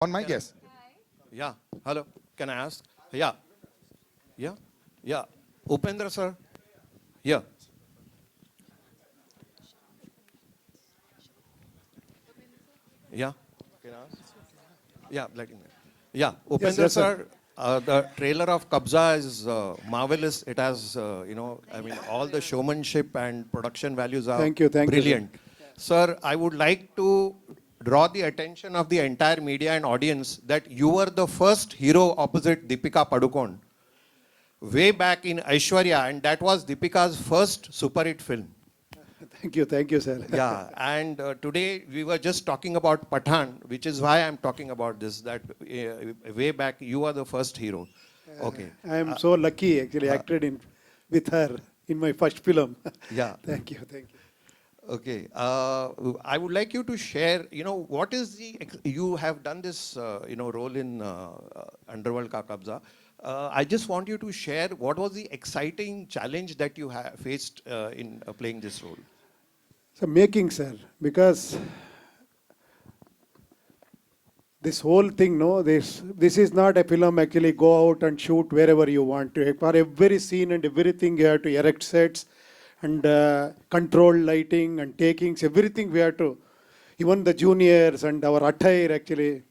On my guess. Yeah. Hello. Can I ask? Yeah. Yeah. Yeah. Upendra sir. Yeah. Yeah. Can I ask? Yeah. Let him. Yeah. Yes, Upendra yes, sir. sir. The trailer of Kabzaa is marvelous. It has, I mean, all the showmanship and production values are Thank you, sir. brilliant. Sir, I would like to draw the attention of the entire media and audience that you were the first hero opposite Deepika Padukone way back in Aishwarya, and that was Deepika's first super hit film. Thank you, sir. Yeah, and today we were just talking about Pathan, which is why I'm talking about this, that way back you are the first hero. Okay. I am so lucky, actually, acted in with her in my first film. Yeah. Thank you. Okay. I would like you to share, what is you have done this, role in Underworld Ka Kabzaa. I just want you to share what was the exciting challenge that you faced in playing this role. So making, sir, because this whole thing, no, this is not a film actually go out and shoot wherever you want to. For every scene and everything, you have to erect sets and control lighting and takings, everything we have to. Even the juniors and our attire actually. It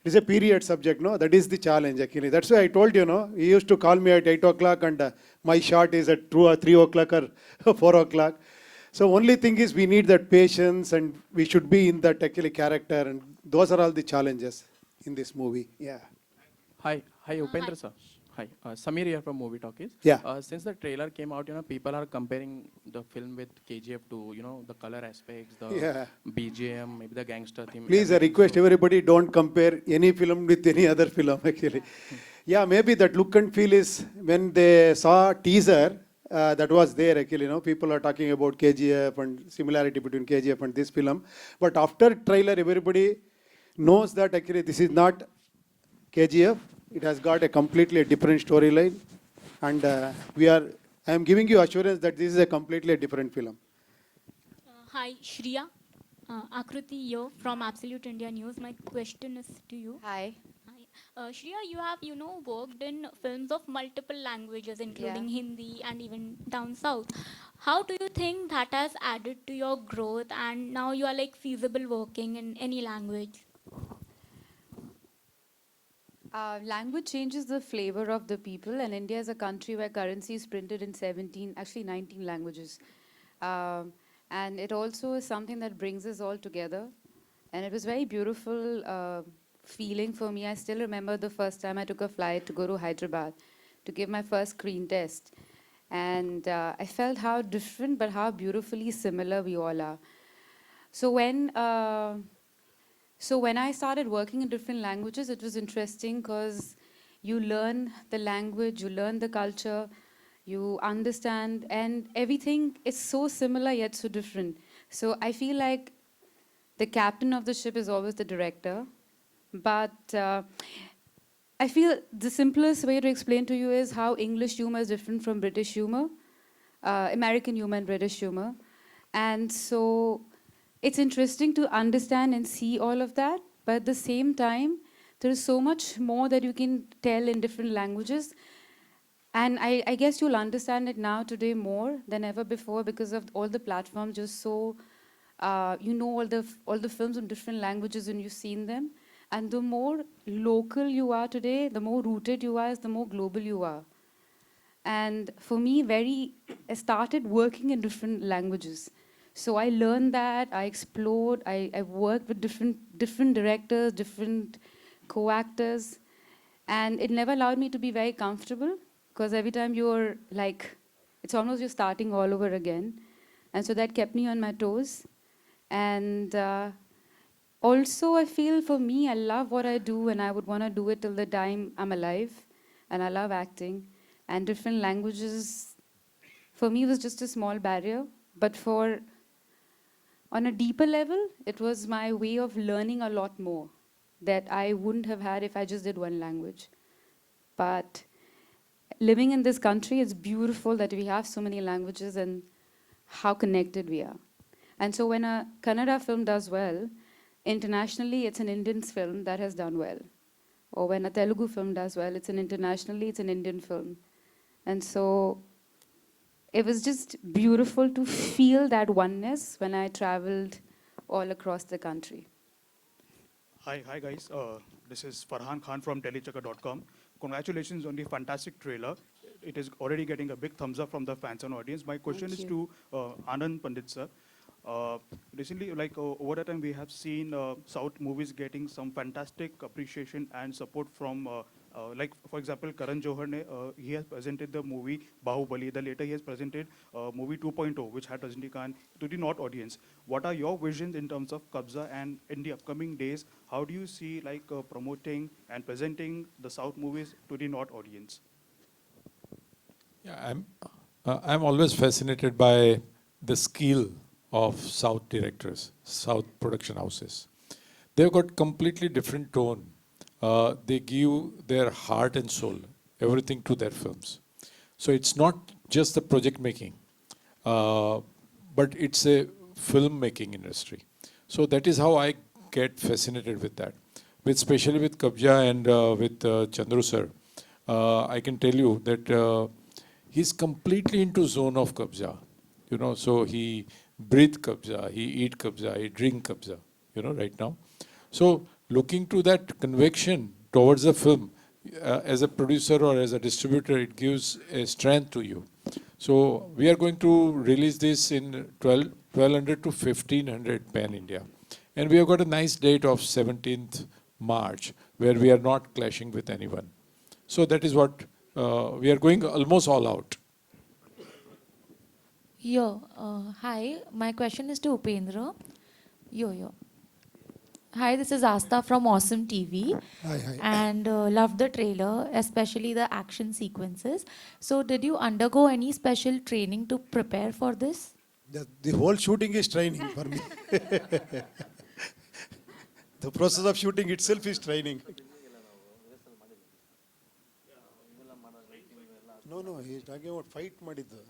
is a period subject, no? That is the challenge actually. That's why I told you, no? He used to call me at 8 o'clock and my shot is at 2 or 3 o'clock or 4 o'clock. So only thing is we need that patience and we should be in that actually character, and those are all the challenges in this movie. Yeah. Hi, Upendra sir. Hi, Samir here from Movie Talkies. Yeah. Since the trailer came out, people are comparing the film with KGF to, the color aspects, the BGM, maybe the gangster theme. Please, I request everybody don't compare any film with any other film actually. Yeah, maybe that look and feel is when they saw teaser, that was there actually, people are talking about KGF and similarity between KGF and this film. But after trailer, everybody knows that actually this is not KGF. It has got a completely different storyline, and I am giving you assurance that this is a completely different film. Hi, Shriya. Akruti here from Absolute India News. My question is to you. Hi. Hi. Shriya, you have, worked in films of multiple languages, including Hindi and even down south. How do you think that has added to your growth, and now you are like feasible working in any language? Language changes the flavor of the people, and India is a country where currency is printed in 19 languages. And it also is something that brings us all together. And it was very beautiful feeling for me. I still remember the first time I took a flight to go to Hyderabad to give my first screen test. And I felt how different but how beautifully similar we all are. So when I started working in different languages, it was interesting because you learn the language, you learn the culture, you understand, and everything is so similar yet so different. So I feel like the captain of the ship is always the director, but I feel the simplest way to explain to you is how English humor is different from British humor, American humor and British humor. And so it's interesting to understand and see all of that, but at the same time, there is so much more that you can tell in different languages. And I guess you'll understand it now today more than ever before because of all the platforms just so, all the films in different languages and you've seen them. And the more local you are today, the more rooted you are, the more global you are. And for me, I started working in different languages. So I learned that, I explored, I worked with different directors, different co-actors, and it never allowed me to be very comfortable because every time you're like, it's almost you're starting all over again. And so that kept me on my toes. And also I feel for me, I love what I do and I would want to do it till the time I'm alive. And I love acting. And different languages, for me, was just a small barrier. But on a deeper level, it was my way of learning a lot more that I wouldn't have had if I just did one language. But living in this country, it's beautiful that we have so many languages and how connected we are. And so when a Kannada film does well, internationally, it's an Indian film that has done well. Or when a Telugu film does well, it's an Indian film. And so it was just beautiful to feel that oneness when I traveled all across the country. Hi guys. This is Farhan Khan from DelhiChakka.com. Congratulations on the fantastic trailer. It is already getting a big thumbs up from the fans and audience. My question Thank is you. to Anand Pandit sir. Recently, over the time, we have seen South movies getting some fantastic appreciation and support from, for example, Karan Johar ne, he has presented the movie Bahubali. The later he has presented movie 2.0, which had Rajinikanth to the North audience. What are your visions in terms of Kabzaa, and in the upcoming days, how do you see promoting and presenting the South movies to the North audience? Yeah, I'm always fascinated by the skill of South directors, South production houses. They've got completely different tone. They give their heart and soul, everything to their films. So it's not just the project making, but it's a film-making industry. So that is how I get fascinated with that. Especially with Kabzaa and with Chandru sir, I can tell you that he's completely into zone of Kabzaa. You know, so he breathe Kabzaa, he eat Kabzaa, he drink Kabzaa, you know, right now. So looking to that conviction towards the film, as a producer or as a distributor, it gives a strength to you. So we are going to release this in 1200 to 1500 pan-India. And we have got a nice date of 17th March, where we are not clashing with anyone. So that is what, we are going almost all out. Hi, my question is to Upendra. Yo. Hi, this is Asta from Awesome TV. Hi. And loved the trailer, especially the action sequences. So did you undergo any special training to prepare for this? The whole shooting is training for me. The process of shooting itself is training. No, he's talking about fight madiddu,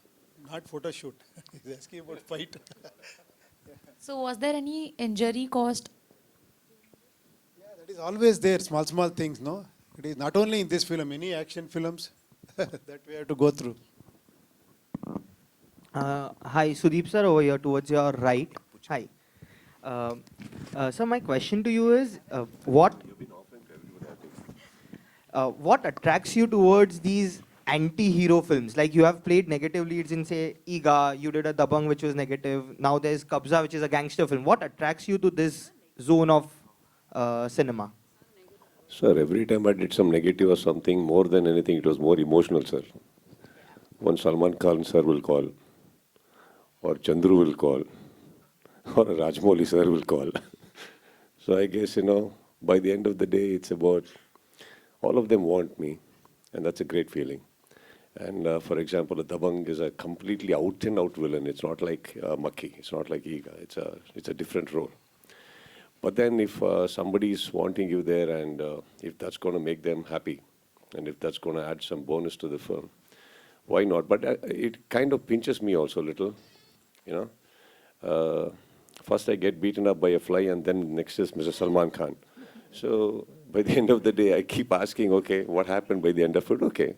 not photo shoot. He's asking about fight. So was there any injury caused? Yeah, that is always there, small things, no? It is not only in this film, any action films that we have to go through. Hi, Sudeep sir, over here towards your right. Hi. So my question to you is, what attracts you towards these anti-hero films? Like you have played negative leads in, say, Iga, you did a Dabang which was negative, now there's Kabzaa which is a gangster film. What attracts you to this zone of cinema? Sir, every time I did some negative or something, more than anything, it was more emotional, sir. One Salman Khan sir will call, or Chandru will call, or Rajmouli sir will call. So I guess, by the end of the day, it's about, all of them want me, and that's a great feeling. And for example, the Dabang is a completely out-and-out villain. It's not like Makki, it's not like Iga, it's a different role. But then if somebody is wanting you there, and if that's going to make them happy, and if that's going to add some bonus to the film, why not? But it kind of pinches me also a little, First I get beaten up by a fly, and then next is Mr. Salman Khan. So by the end of the day, I keep asking, okay, what happened by the end of it? Okay.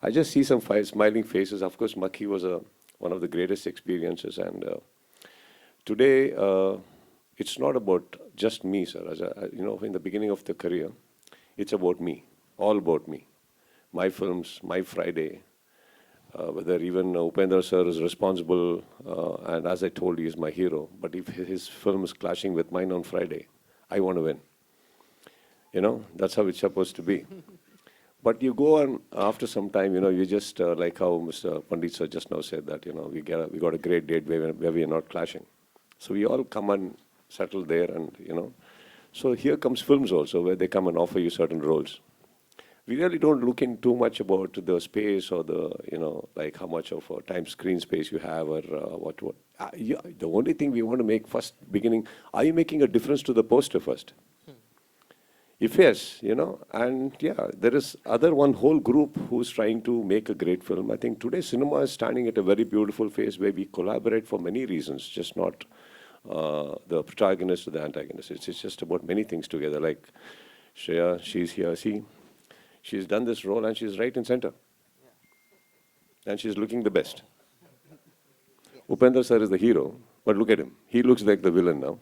I just see some smiling faces. Of course, Makki was one of the greatest experiences. And today, it's not about just me, sir. As in the beginning of the career, it's about me, all about me. My films, my Friday, whether even Upendra sir is responsible, and as I told you, he's my hero. But if his film is clashing with mine on Friday, I want to win. That's how it's supposed to be. But you go on after some time, you just, like how Mr. Pandit sir just now said that, we got a great date where we are not clashing. So we all come and settle there, and, So here comes films also, where they come and offer you certain roles. We really don't look in too much about the space or the, like how much of time screen space you have, or what. The only thing we want to make first, beginning, are you making a difference to the poster first? If yes, and yeah, there is one whole group who's trying to make a great film. I think today cinema is standing at a very beautiful phase where we collaborate for many reasons, just not the protagonist to the antagonist. It's just about many things together. Like Shriya, she's here. See, she's done this role and she's right in center. And she's looking the best. Upendra sir is the hero, but look at him. He looks like the villain now.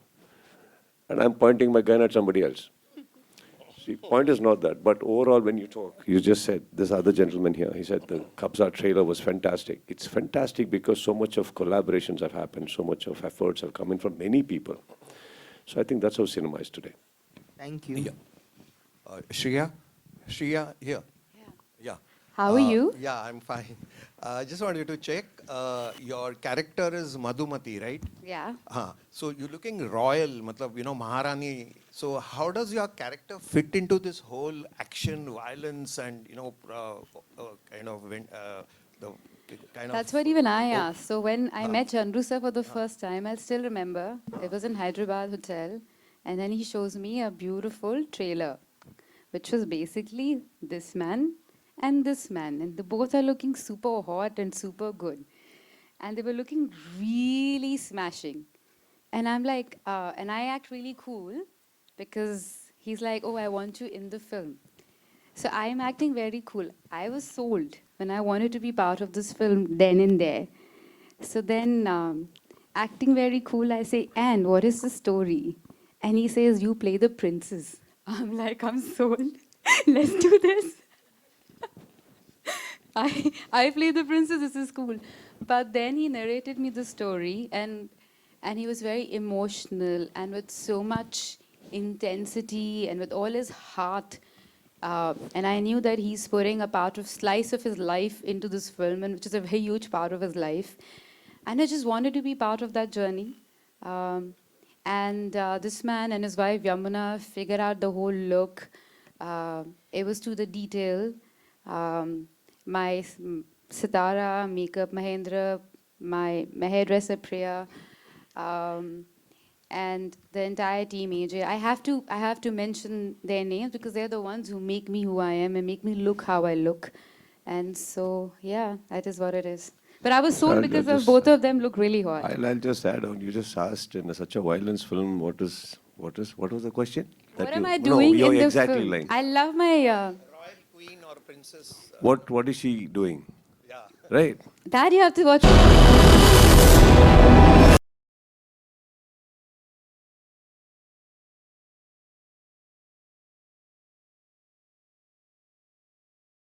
And I'm pointing my gun at somebody else. See, point is not that, but overall when you talk, you just said, this other gentleman here, he said the Kabzaa trailer was fantastic. It's fantastic because so much of collaborations have happened, so much of efforts have come in from many people. So I think that's how cinema is today. Thank you. Yeah. Shriya? Shriya, here. Yeah. How are you? Yeah, I'm fine. I just wanted to check, your character is Madhumati, right? Yeah. So you're looking royal, matlab, you know, Maharani. So how does your character fit into this whole action, violence, and, you know, the kind That's of... what even I asked. So when I met Chandru sir for the first time, I still remember, it was in Hyderabad hotel, and then he shows me a beautiful trailer, which was basically this man and this man, and they both are looking super hot and super good. And they were looking really smashing. And I'm like, and I act really cool because he's like, oh, I want you in the film. So I'm acting very cool. I was sold when I wanted to be part of this film then and there. So then, acting very cool, I say, and what is the story? And he says, you play the princess. I'm like, I'm sold. Let's do this. I play the princess, this is cool. But then he narrated me the story, and he was very emotional and with so much intensity and with all his heart. And I knew that he's putting a slice of his life into this film, and which is a very huge part of his life. And I just wanted to be part of that journey. This man and his wife Yamuna figured out the whole look. It was to the detail. My sitara, makeup, Mahendra, my hairdresser Priya, and the entire team, AJ. I have to mention their names because they're the ones who make me who I am and make me look how I look. And so, yeah, that is what it is. But I was sold because of both of them look really hot. I'll just add on. You just asked in such a violence film, what was the question? What am I doing you're in the exactly film? lying. I love my... Royal queen or princess? What is she doing? Yeah. Right? That you have to watch.